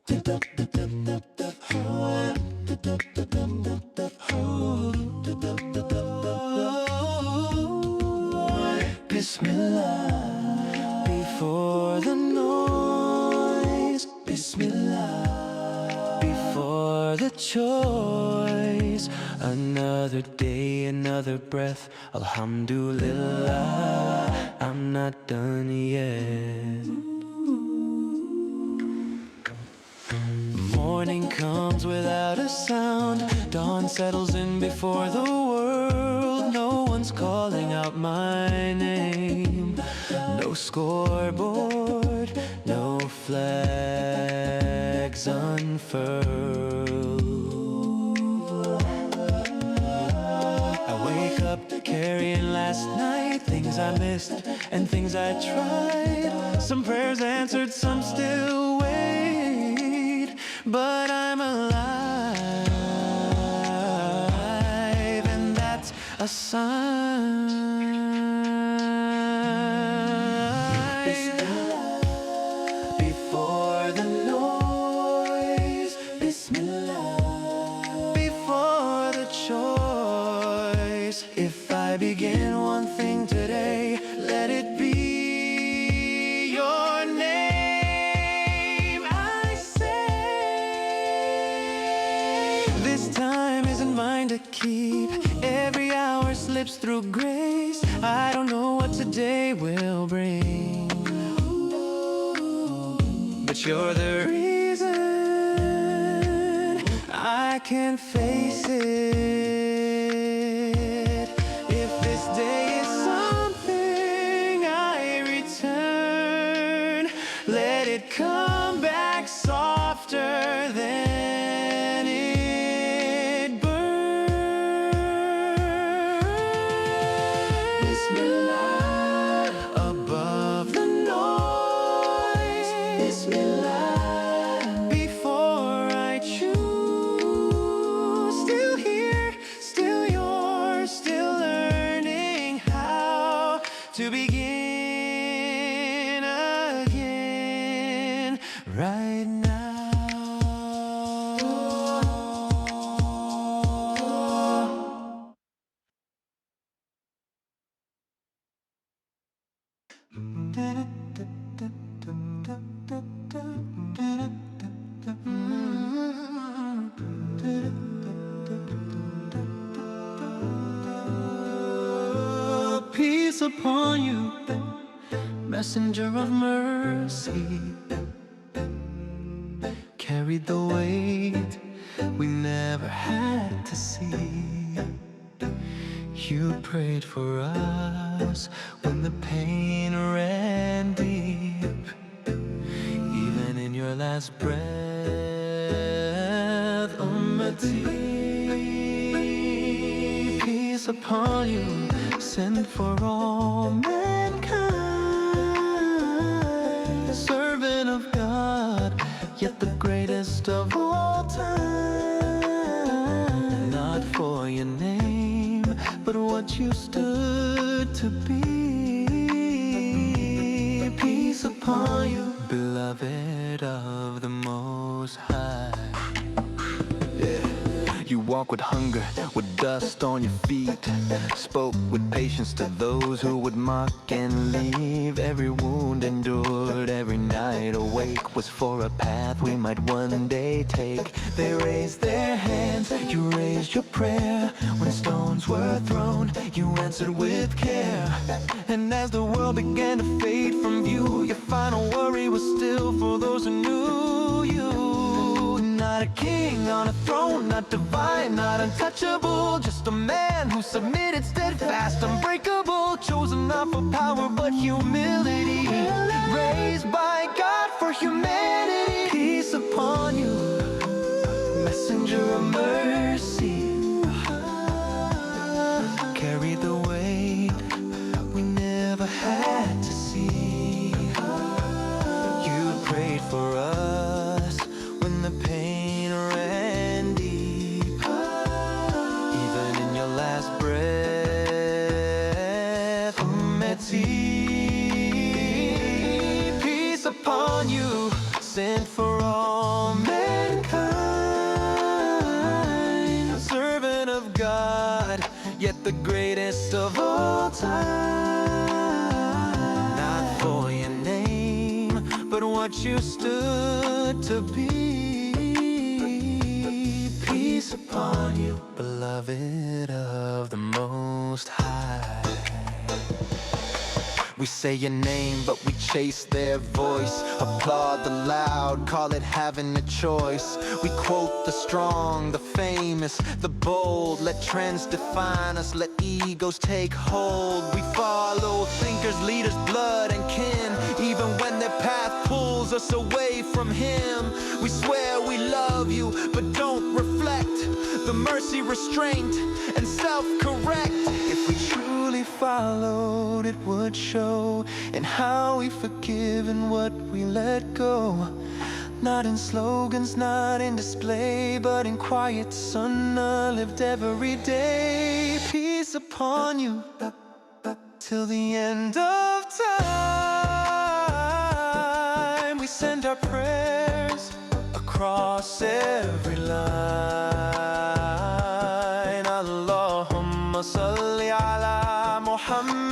Bismillah, before the noise. Bismillah, before the choice. Another day, another breath. Alhamdulillah, I'm not done yet. Morning comes without a sound. Dawn settles in before the world. No one's calling out my name. No scoreboard, no flags unfurled. I wake up carrying last night, things I missed and things I tried. Some prayers answered, some still wait. But I'm alive, and that's a sign. Bismillah, before the noise. Bismillah, before the choice. If I begin one thing today, let it be your name. This time isn't mine to keep. Every hour slips through grace. I don't know what today will bring, but you're the reason I can face it. If this day is something I return, let it come back softer than it burned. Bismillah, above the noise. Bismillah, before I choose. Still here, still yours, still learning how to begin again right now. Peace upon you, messenger of mercy. Carried the weight we never had to see. You prayed for us when the pain ran deep. Even in your last breath, Ummati. Peace upon you, sent for all mankind. Servant of God, yet the greatest of all time. Not for your name, but what you stood to be. Peace upon you, beloved of the Most High. You walk with hunger, with dust on your feet. Spoke with patience to those who would mock and leave. Every wound endured, every night awake was for a path we might one day take. They raised their hands, you raised your prayer. When stones were thrown, you answered with care. And as the world began to fade from view, your final worry was still for those who knew you. Not a king on a throne, not divine, not untouchable. Just a man who submitted, steadfast, unbreakable. Chosen not for power but humility. Raised by God for humanity. Peace upon you, messenger of mercy. Carry the weight we never had to see. You prayed for us when the pain ran deep. Even in your last breath, Ummati. Peace upon you, sent for all yet the greatest of all time. Not for your name, but what you stood to be. Peace upon you, beloved of the Most High. We say your name, but we chase their voice. Applaud the loud, call it having a choice. We quote the strong, the famous, the bold. Let trends define us, let egos take hold. We follow thinkers, leaders, blood and kin. Even when their path pulls us away from Him. We swear we love you, but don't reflect the mercy, restraint, and self-correct. If we truly followed, it would show in how we forgive and what we let go. Not in slogans, not in display, but in quiet sunnah lived every day. Peace upon you till the end of time. We send our prayers across every line. Allahumma salli ala Muhammad.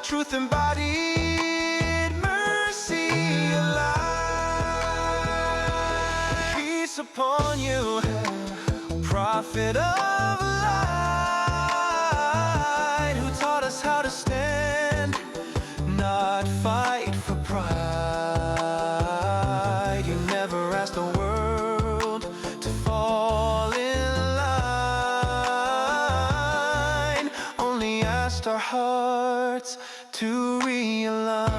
Truth embodied, mercy alive. Peace upon you, Prophet of light, who taught us how to stand, not fight for pride. You never asked the world to fall in line, only asked our hearts to realign.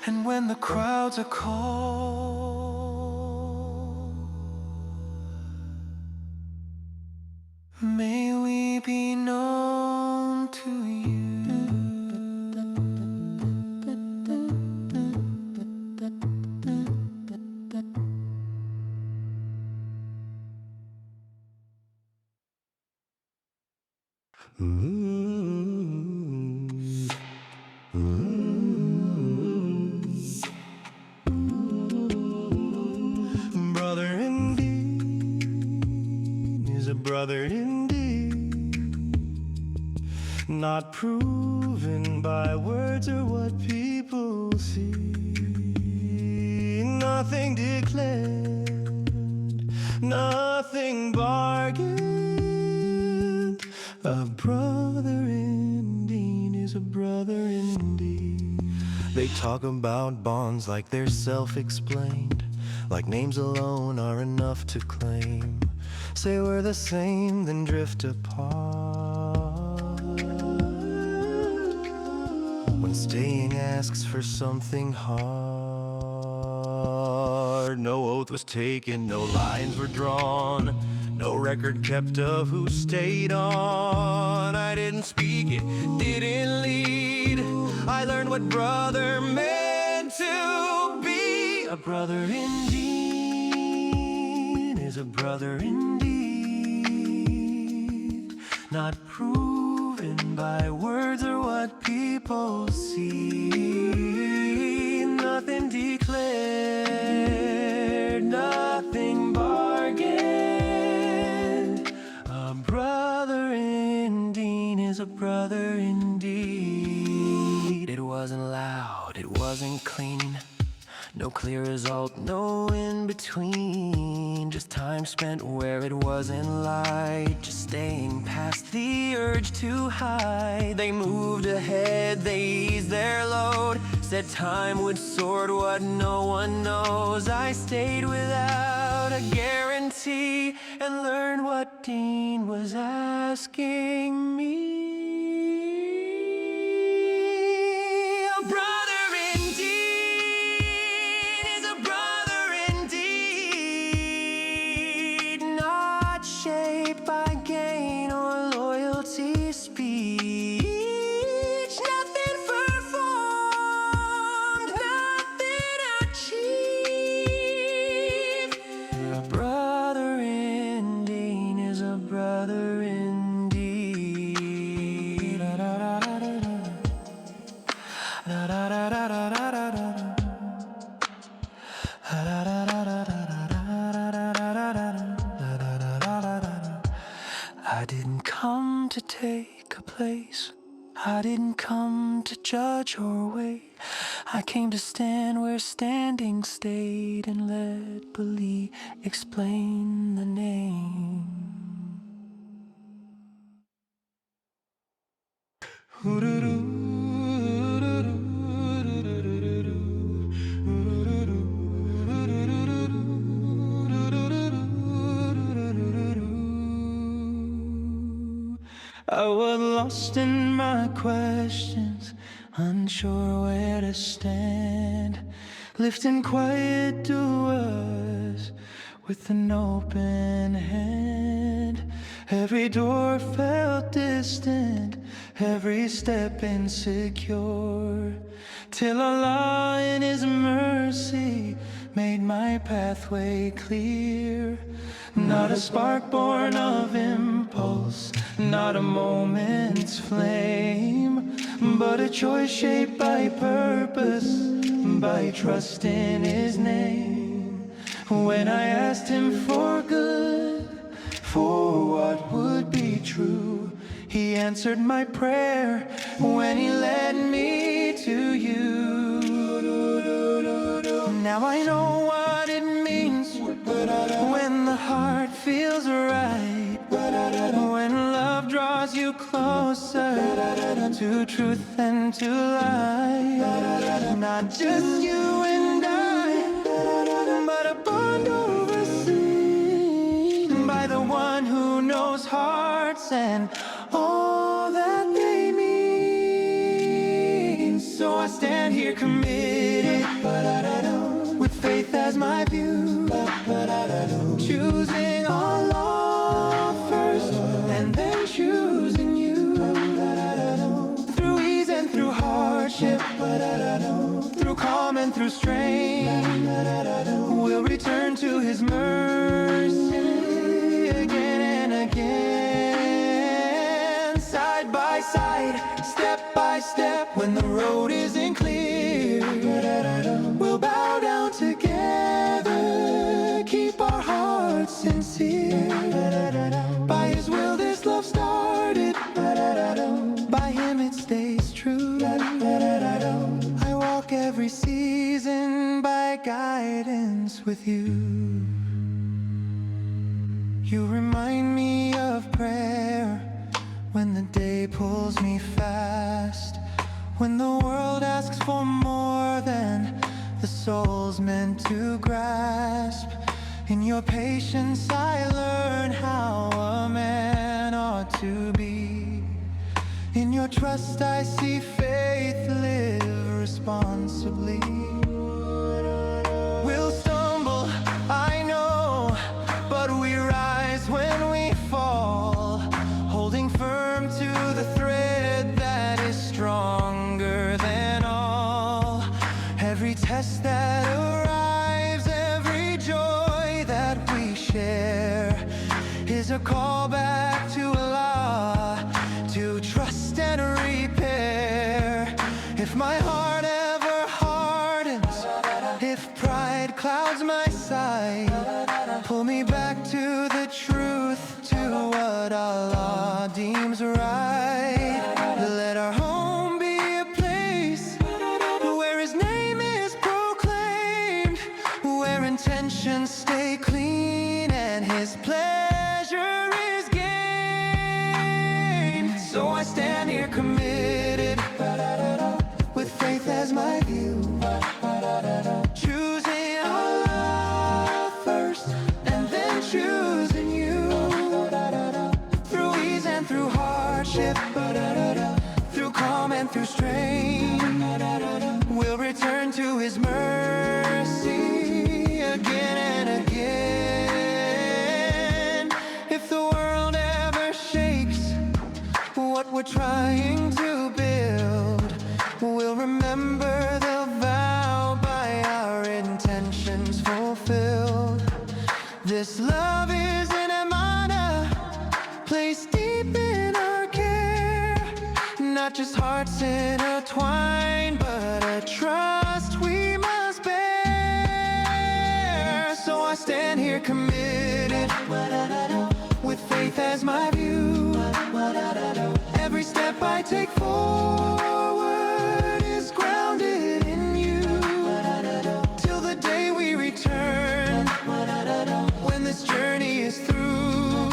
And when the crowds are cold, may we be known to you. Brother indeed is a brother indeed, not proven by words or what people see. Nothing declared, nothing bargained. A brother in Deen is a brother indeed. They talk about bonds like they're self-explained, like names alone are enough to claim. Say we're the same, then drift apart. When staying asks for something hard, no oath was taken, no lines were drawn, no record kept of who stayed on. I didn't speak it, didn't lead. I learned what brother meant to be. A brother indeed is a brother indeed, not proven by words or what people see. Nothing declared, nothing bargained. A brother in Deen is a brother indeed. It wasn't loud, it wasn't clean, no clear result, no in between. Just time spent where it wasn't light, just staying past the urge to hide. They moved ahead, they eased their load, said time would sort what no one knows. I stayed without a guarantee and learned what Deen was asking me. A brother indeed is a brother indeed, not shaped by gain or loyalty speech. Nothing performed, nothing achieved. A brother in Deen is a brother indeed. ways. I didn't come to judge or wait. I came to stand where standing stayed and let belief explain the name. I was lost in my questions, unsure where to stand, lifting quiet doors with an open hand. Every door felt distant, every step insecure, till Allah in His mercy made my pathway clear. Not a spark born of impulse, not a moment's flame, but a choice shaped by purpose, by trust in His name. When I asked Him for good, for what would be true, He answered my prayer when He led me to you. Now I know what it means when the heart feels right, when love draws you closer to truth and to light. Not just you and I, but a bond overseen by the one who knows hearts and all that they mean. So I stand here committed, with faith as my view, choosing Allah first and then choosing you. Through ease and through hardship, through calm and through strain, we'll return to His mercy again and again. Side by side, step by step, when the road isn't clear, we'll bow down together, keep our hearts sincere. By His will this love started, by Him it stays true. I walk every season by guidance with you. You remind me of prayer when the day pulls me fast, when the world asks for more than the soul's meant to grasp. In your patience I learn how a man ought to be. In your trust I see faith live responsibly. We'll stumble, I know, but we rise when we fall, holding firm to the thread that is stronger than all. Every test that arrives, every joy that we share, is a call back to Allah, to trust and repair. If my heart ever hardens, if pride clouds my sight, pull me back to the truth, to what Allah deems right. Let our home be a place where His name is proclaimed, where intentions stay clean and His pleasure is gained. So I stand here committed, with faith as my view, choosing Allah first and then choosing you. Through ease and through hardship, through calm and through strain, we'll return to His mercy again and again. If the world ever shakes what we're trying to build, we'll remember the vow by our intentions fulfilled. This love is an amana, placed deep in our care, not just hearts intertwined, but a trust we must bear. So I stand here committed, with faith as my view. Every step I take forward is grounded in you, till the day we return, when this journey is through.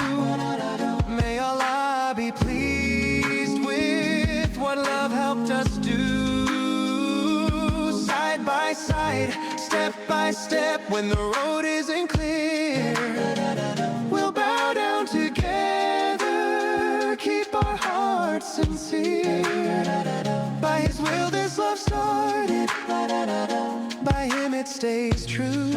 May Allah be pleased with what love helped us do. Side by side, step by step, when the road isn't clear, we'll bow down together, keep our hearts sincere. By His will this love started, by Him it stays true.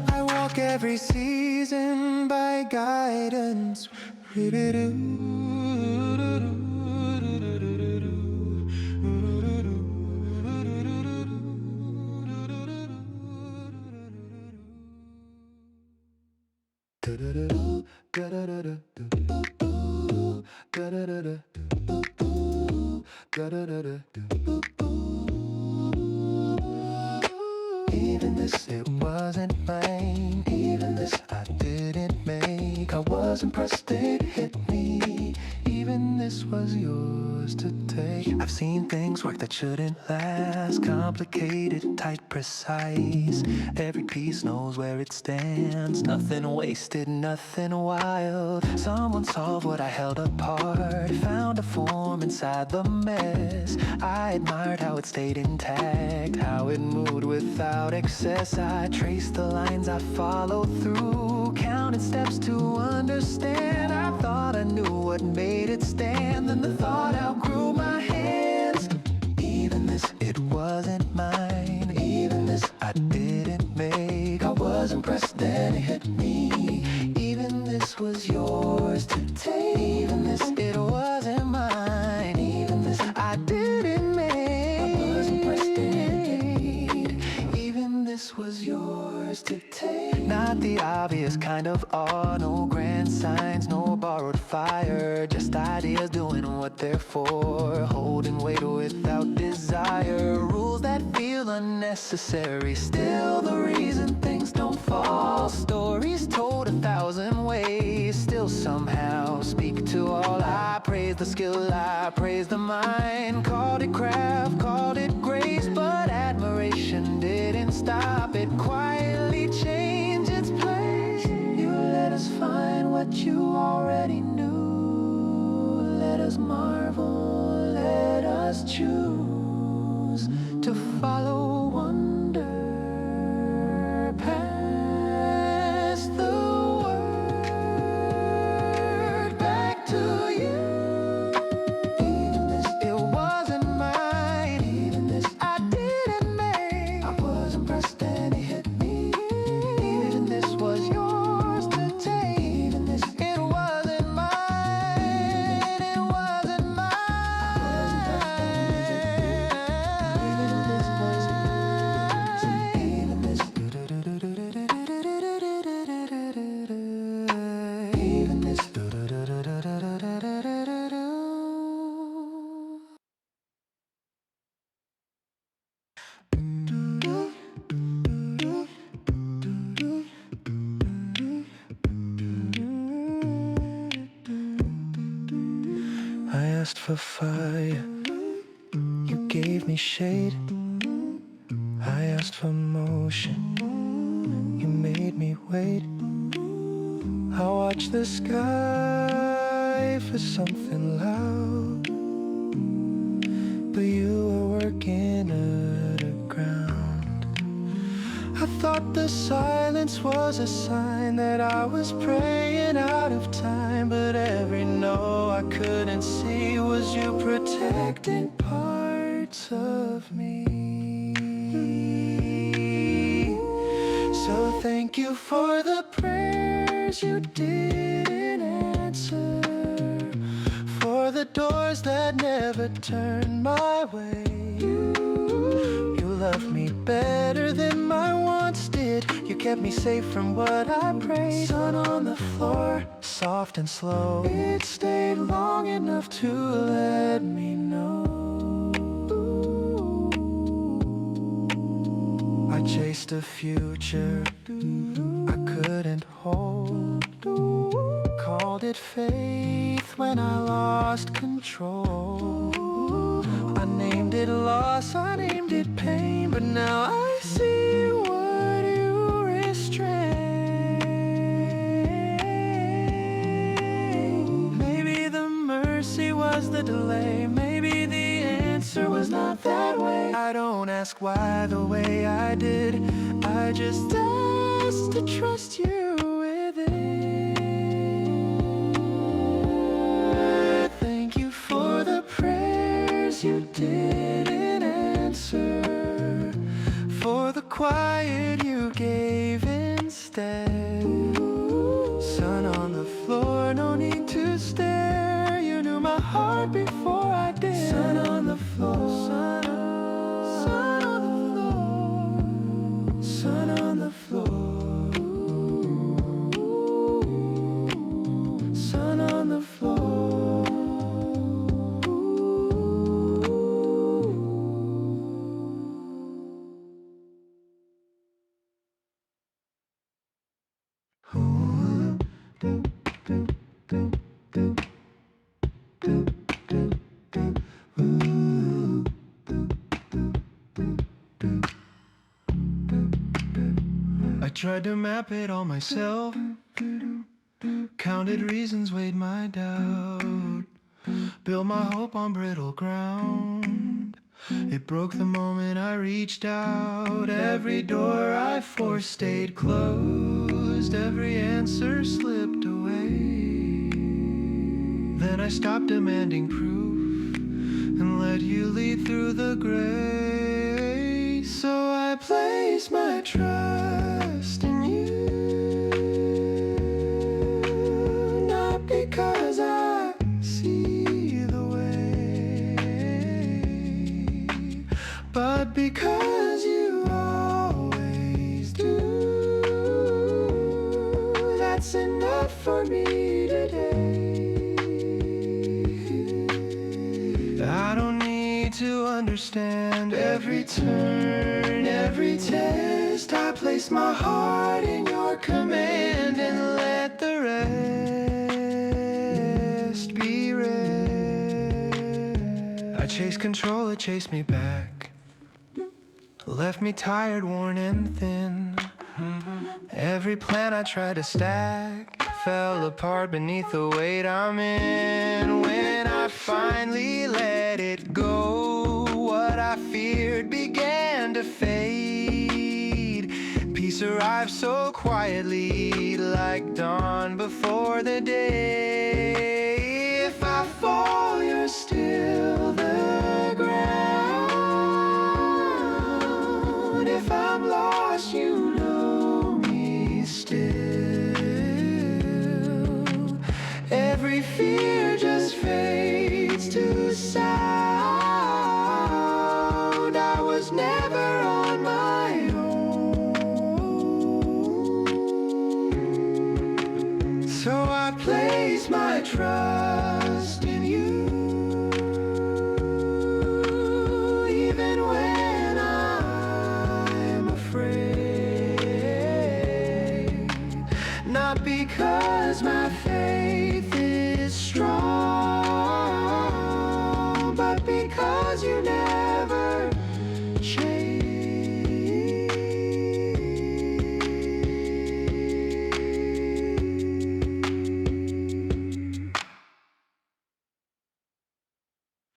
I walk every season by guidance. Even this, it wasn't mine. Even this, I didn't make. I wasn't pressed, it hit me. Even this was yours to take. I've seen things work that shouldn't last. Complicated, tight, precise. Every piece knows where it stands. Nothing wasted, nothing wild. Someone solved what I held apart. Found a form inside the mess. I admired how it stayed intact, how it moved without excess. I traced the lines, I followed through, counted steps to understand. I thought I knew what made it stand, then the thought outgrew my hands. Even this, it wasn't mine. Even this, I didn't make. I wasn't pressed, then it hit me. Even this was yours to take. Even this, it wasn't mine. Even this, I didn't make. I wasn't pressed, then it hit me. Even this was yours to take. Not the obvious kind of awe, no grand signs, no borrowed fire. Just ideas doing what they're for, holding weight without desire. Rules that feel unnecessary, still the reason things don't fall. Stories told 1,000 ways, still somehow speak to all. I praise the skill, I praise the mind. Called it craft, called it grace, but admiration didn't stop it. Quietly changed its place. You let us find what you already knew. Let us marvel, let us choose to follow wonder past the word back to you. Even this, it wasn't mine. Even this, I didn't make. I wasn't pressed and it hit me. Even this was yours to take. Even this, it wasn't mine. It wasn't mine. Even this was even this. Even this. I asked for fire, you gave me shade. I asked for motion, you made me wait. I watched the sky for something loud, but you were working underground. I thought the silence was a sign that I was praying out of time, but every no I couldn't see was you protecting parts of me. So thank you for the prayers you didn't answer, for the doors that never turned my way. You loved me better than my wants did. You kept me safe from what I prayed. Sun on the floor, soft and slow, it stayed long enough to let me know. I chased a future I couldn't hold, called it faith life when I lost control. I named it loss, I named it pain, but now I see what you restrained. Maybe the mercy was the delay, maybe the answer was not that way. I don't ask why the way I did, I just ask to trust you with it. Thank you for the prayers you didn't answer, for the quiet you gave instead. Sun on the floor, no need to stare. You knew my heart before I did. Sun on the floor, sun on the floor, sun on the floor, sun on the floor. I tried to map it all myself, counted reasons, weighed my doubt, built my hope on brittle ground. It broke the moment I reached out. Every door I forced stayed closed, every answer slipped away. Then I stopped demanding proof and let you lead through the gray. So I placed my trust in you, not because I see the way, but because you always do. That's enough for me today. I don't need to understand every turn, every test. I place my heart in your command and let the rest be rest. I chased control, it chased me back, left me tired, worn and thin. Every plan I tried to stack fell apart beneath the weight I'm in. When I finally let it go, what I feared began to fade. Peace arrived so quietly, like dawn before the day. If I fall, you're still the ground. If I'm lost, you know me still. Every fear just fades to sound. I was never